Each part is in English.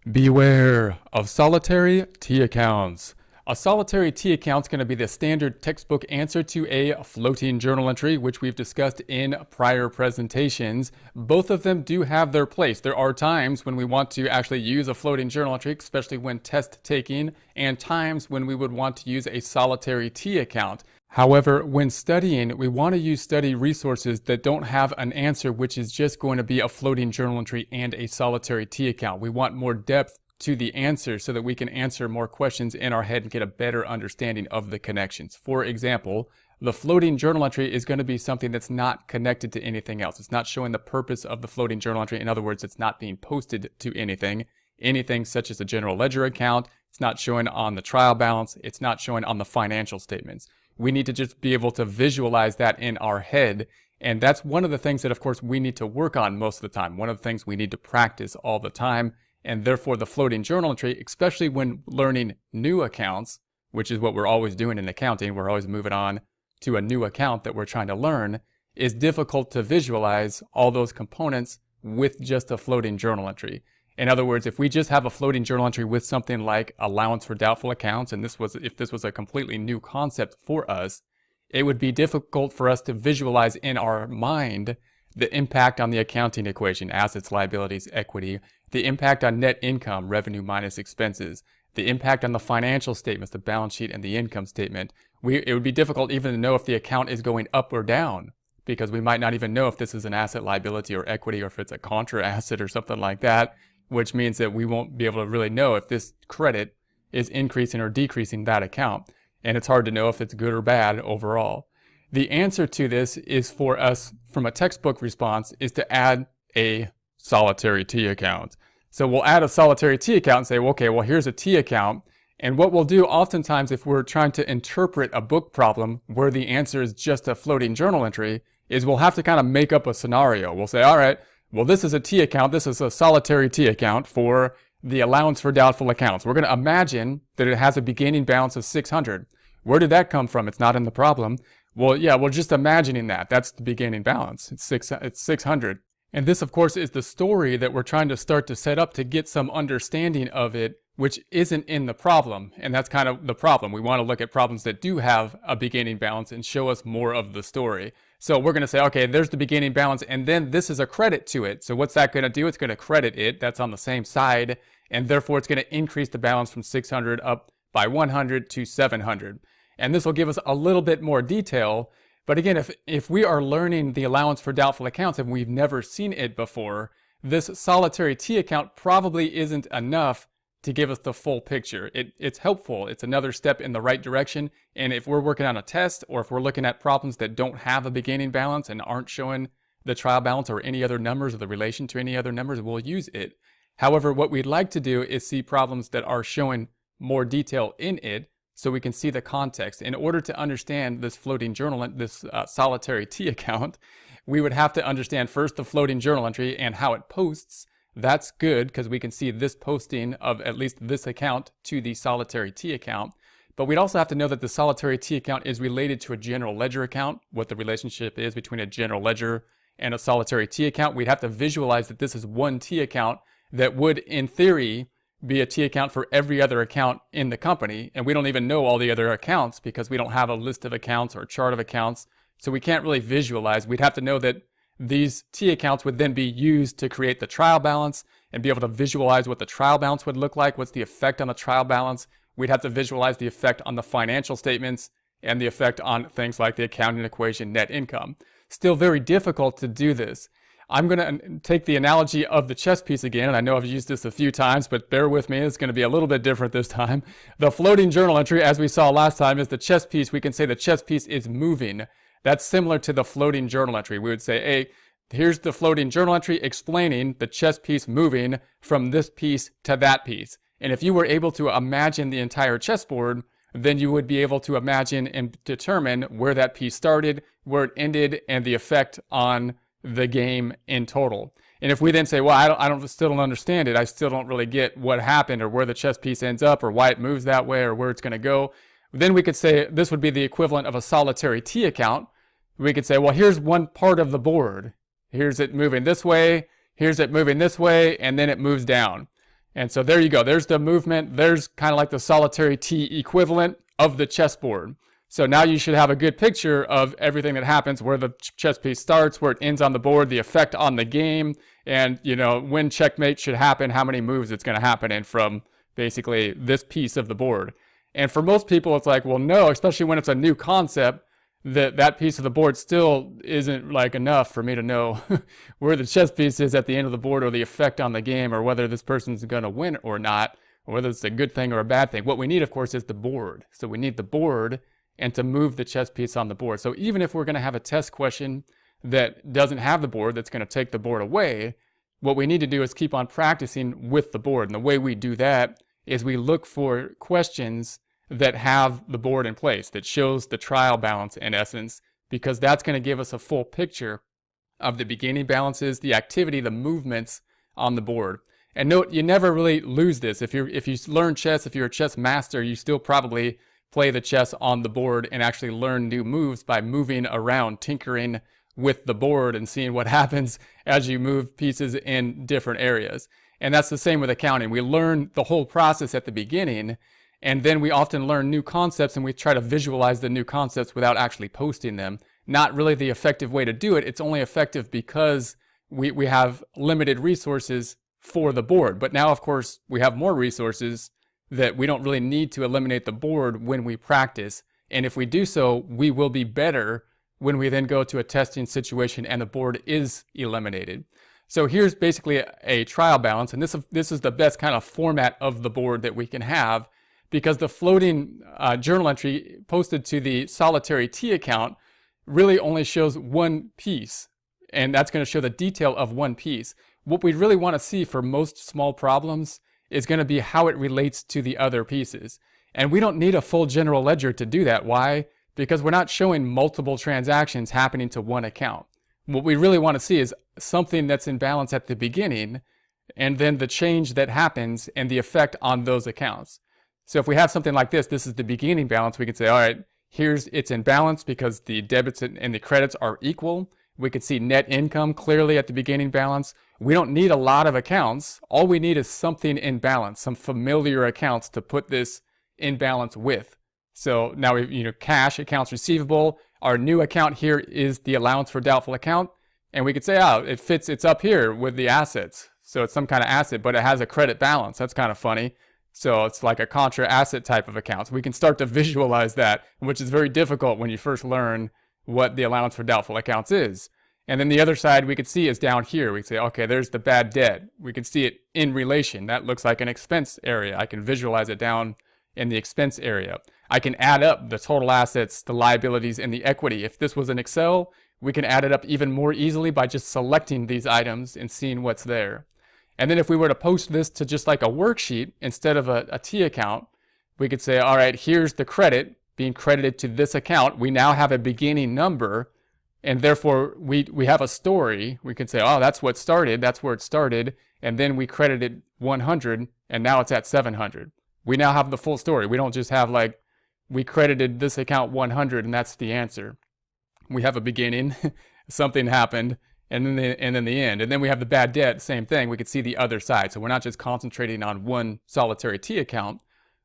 Beware of solitary T accounts. A solitary T account is going to be the standard textbook answer to a floating journal entry, which we've discussed in prior presentations. Both of them do have their place. There are times when we want to actually use a floating journal entry, especially when test taking, and times when we would want to use a solitary T account. However, when studying, we want to use study resources that don't have an answer which is just going to be a floating journal entry and a solitary T account. We want more depth to the answer so that we can answer more questions in our head and get a better understanding of the connections. For example, the floating journal entry is going to be something that's not connected to anything else. It's not showing the purpose of the floating journal entry. In other words, it's not being posted to anything such as a general ledger account. It's not showing on the trial balance. It's not showing on the financial statements. We need to just be able to visualize that in our head. And that's one of the things that, of course, we need to work on most of the time. One of the things we need to practice all the time. And therefore, the floating journal entry, especially when learning new accounts, which is what we're always doing in accounting, we're always moving on to a new account that we're trying to learn, is difficult to visualize all those components with just a floating journal entry. In other words, if we just have a floating journal entry with something like allowance for doubtful accounts, and if this was a completely new concept for us, it would be difficult for us to visualize in our mind the impact on the accounting equation, assets, liabilities, equity, the impact on net income, revenue minus expenses, the impact on the financial statements, the balance sheet and the income statement. It would be difficult even to know if the account is going up or down, because we might not even know if this is an asset, liability, or equity, or if it's a contra asset or something like that, which means that we won't be able to really know if this credit is increasing or decreasing that account. And it's hard to know if it's good or bad overall. The answer to this is for us, from a textbook response, is to add a solitary T account. So we'll add a solitary T account and say, well, okay, well, here's a T account. And what we'll do oftentimes if we're trying to interpret a book problem where the answer is just a floating journal entry, is we'll have to kind of make up a scenario. We'll say, all right, well, this is a T account. This is a solitary T account for the allowance for doubtful accounts. We're going to imagine that it has a beginning balance of 600. Where did that come from? It's not in the problem. Well, yeah, we're just imagining that. That's the beginning balance. It's 600. And this, of course, is the story that we're trying to start to set up to get some understanding of it, which isn't in the problem. And that's kind of the problem. We want to look at problems that do have a beginning balance and show us more of the story. So we're going to say, okay, there's the beginning balance, and then this is a credit to it. So what's that going to do? It's going to credit it. That's on the same side. And therefore, it's going to increase the balance from 600 up by 100 to 700. And this will give us a little bit more detail. But again, if we are learning the allowance for doubtful accounts and we've never seen it before, this solitary T account probably isn't enough to give us the full picture. It's helpful. It's another step in the right direction. And if we're working on a test, or if we're looking at problems that don't have a beginning balance and aren't showing the trial balance or any other numbers or the relation to any other numbers, we'll use it. However, what we'd like to do is see problems that are showing more detail in it, so we can see the context. In order to understand this floating journal, this solitary T account, we would have to understand first the floating journal entry and how it posts. That's good because we can see this posting of at least this account to the solitary T account. But we'd also have to know that the solitary T account is related to a general ledger account, what the relationship is between a general ledger and a solitary T account. We'd have to visualize that this is one T account that would, in theory, be a T account for every other account in the company. And we don't even know all the other accounts because we don't have a list of accounts or a chart of accounts. So we can't really visualize. We'd have to know that these T accounts would then be used to create the trial balance and be able to visualize what the trial balance would look like. What's the effect on the trial balance? We'd have to visualize the effect on the financial statements and the effect on things like the accounting equation, net income. Still very difficult to do this. I'm going to take the analogy of the chess piece again, and I know I've used this a few times, but bear with me, it's going to be a little bit different this time. The floating journal entry, as we saw last time, is the chess piece. We can say the chess piece is moving. That's similar to the floating journal entry. We would say, hey, here's the floating journal entry explaining the chess piece moving from this piece to that piece. And if you were able to imagine the entire chessboard, then you would be able to imagine and determine where that piece started, where it ended, and the effect on the game in total. And if we then say, well, I still don't understand it, I still don't really get what happened or where the chess piece ends up or why it moves that way or where it's going to go, then we could say this would be the equivalent of a solitary T account. We could say, well, here's one part of the board. Here's it moving this way, here's it moving this way, and then it moves down. And so there you go. There's the movement. There's kind of like the solitary T equivalent of the chessboard. So now you should have a good picture of everything that happens, where the chess piece starts, where it ends on the board, the effect on the game, and when checkmate should happen, how many moves it's going to happen in from basically this piece of the board. And for most people, it's like, well, no, especially when it's a new concept, that piece of the board still isn't like enough for me to know where the chess piece is at the end of the board, or the effect on the game, or whether this person's going to win or not, or whether it's a good thing or a bad thing. What we need, of course, is the board. So we need the board and to move the chess piece on the board. So even if we're going to have a test question that doesn't have the board, that's going to take the board away, what we need to do is keep on practicing with the board. And the way we do that is we look for questions that have the board in place, that shows the trial balance in essence, because that's going to give us a full picture of the beginning balances, the activity, the movements on the board. And note, you never really lose this. If you learn chess, if you're a chess master, you still probably play the chess on the board and actually learn new moves by moving around, tinkering with the board and seeing what happens as you move pieces in different areas. And that's the same with accounting. We learn the whole process at the beginning, and then we often learn new concepts and we try to visualize the new concepts without actually posting them. Not really the effective way to do it. It's only effective because we have limited resources for the board. But now, of course, we have more resources that we don't really need to eliminate the board when we practice. And if we do so, we will be better when we then go to a testing situation and the board is eliminated. So here's basically a trial balance, and this is the best kind of format of the board that we can have, because the floating journal entry posted to the solitary T account really only shows one piece, and that's going to show the detail of one piece. What we really want to see for most small problems is going to be how it relates to the other pieces. And we don't need a full general ledger to do that. Why? Because we're not showing multiple transactions happening to one account. What we really want to see is something that's in balance at the beginning, and then the change that happens and the effect on those accounts. So if we have something like this is the beginning balance, we could say, all right, it's in balance because the debits and the credits are equal. We could see net income clearly at the beginning balance. We don't need a lot of accounts. All we need is something in balance, some familiar accounts to put this in balance with. So now we, cash, accounts receivable. Our new account here is the allowance for doubtful account. And we could say, it's up here with the assets. So it's some kind of asset, but it has a credit balance. That's kind of funny. So it's like a contra asset type of account. So we can start to visualize that, which is very difficult when you first learn what the allowance for doubtful accounts is. And then the other side we could see is down here. We can say, okay, there's the bad debt. We can see it in relation. That looks like an expense area. I can visualize it down in the expense area. I can add up the total assets, the liabilities, and the equity. If this was in Excel, we can add it up even more easily by just selecting these items and seeing what's there. And then if we were to post this to just like a worksheet instead of a T account, we could say, all right, here's the credit being credited to this account. We now have a beginning number, and therefore we have a story. We can say, oh, that's what started, that's where it started, and then we credited 100, and now it's at 700. We now have the full story. We don't just have like, we credited this account 100 and that's the answer. We have a beginning, something happened, and then the end. And then we have the bad debt, same thing. We could see the other side. So we're not just concentrating on one solitary T account.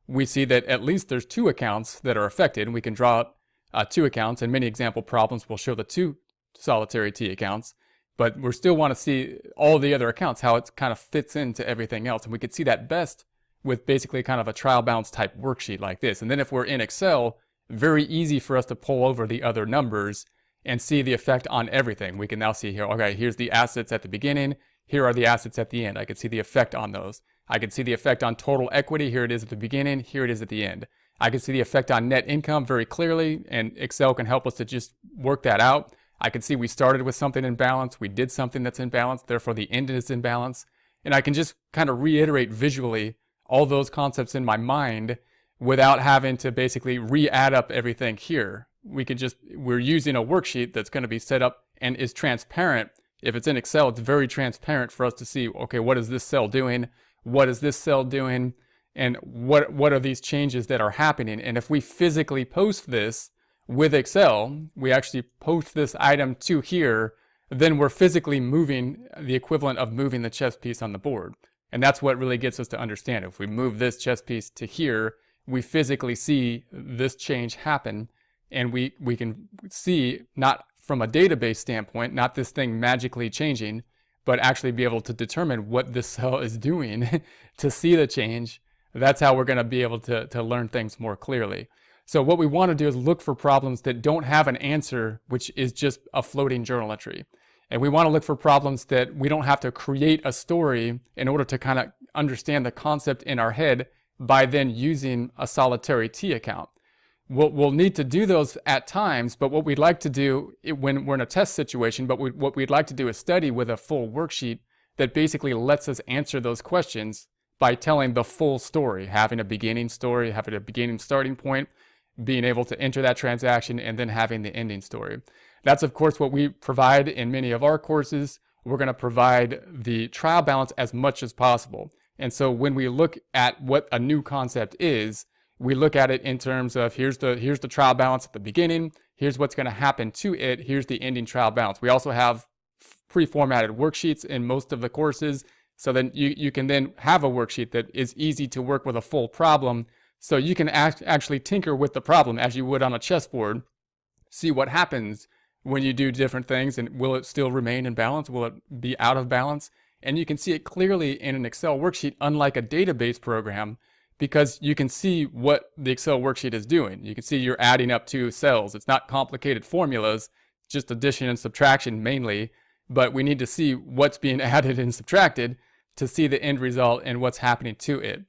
We see that at least there's two accounts that are affected, and we can draw up two accounts, and many example problems will show the two solitary T accounts. But we still want to see all the other accounts, how it kind of fits into everything else. And we could see that best with basically kind of a trial balance type worksheet like this. And then if we're in Excel, very easy for us to pull over the other numbers and see the effect on everything. We can now see here, okay, here's the assets at the beginning, here are the assets at the end. I can see the effect on those. I can see the effect on total equity, here it is at the beginning, here it is at the end. I can see the effect on net income very clearly, and Excel can help us to just work that out. I can see we started with something in balance, we did something that's in balance, therefore the end is in balance. And I can just kind of reiterate visually all those concepts in my mind without having to basically re-add up everything here. We're using a worksheet that's going to be set up and is transparent. If it's in Excel, it's very transparent for us to see, okay, what is this cell doing? What is this cell doing? And what are these changes that are happening? And if we physically post this with Excel, we actually post this item to here, then we're physically moving the equivalent of moving the chess piece on the board. And that's what really gets us to understand. If we move this chess piece to here, we physically see this change happen, and we can see, not from a database standpoint, not this thing magically changing, but actually be able to determine what this cell is doing to see the change. That's how we're going to be able to learn things more clearly. So what we want to do is look for problems that don't have an answer, which is just a floating journal entry. And we want to look for problems that we don't have to create a story in order to kind of understand the concept in our head by then using a solitary T account. We'll need to do those at times, but what we'd like to do when we're in a test situation, but what we'd like to do is study with a full worksheet that basically lets us answer those questions by telling the full story, having a beginning story, having a beginning starting point, being able to enter that transaction, and then having the ending story. That's, of course, what we provide in many of our courses. We're going to provide the trial balance as much as possible. And so when we look at what a new concept is, we look at it in terms of here's the trial balance at the beginning, here's what's going to happen to it, here's the ending trial balance. We also have pre-formatted worksheets in most of the courses, so then you can then have a worksheet that is easy to work with a full problem, so you can actually tinker with the problem as you would on a chessboard, see what happens when you do different things, and will it still remain in balance, will it be out of balance? And you can see it clearly in an Excel worksheet, unlike a database program, because you can see what the Excel worksheet is doing. You can see you're adding up two cells. It's not complicated formulas, just addition and subtraction mainly, but we need to see what's being added and subtracted to see the end result and what's happening to it.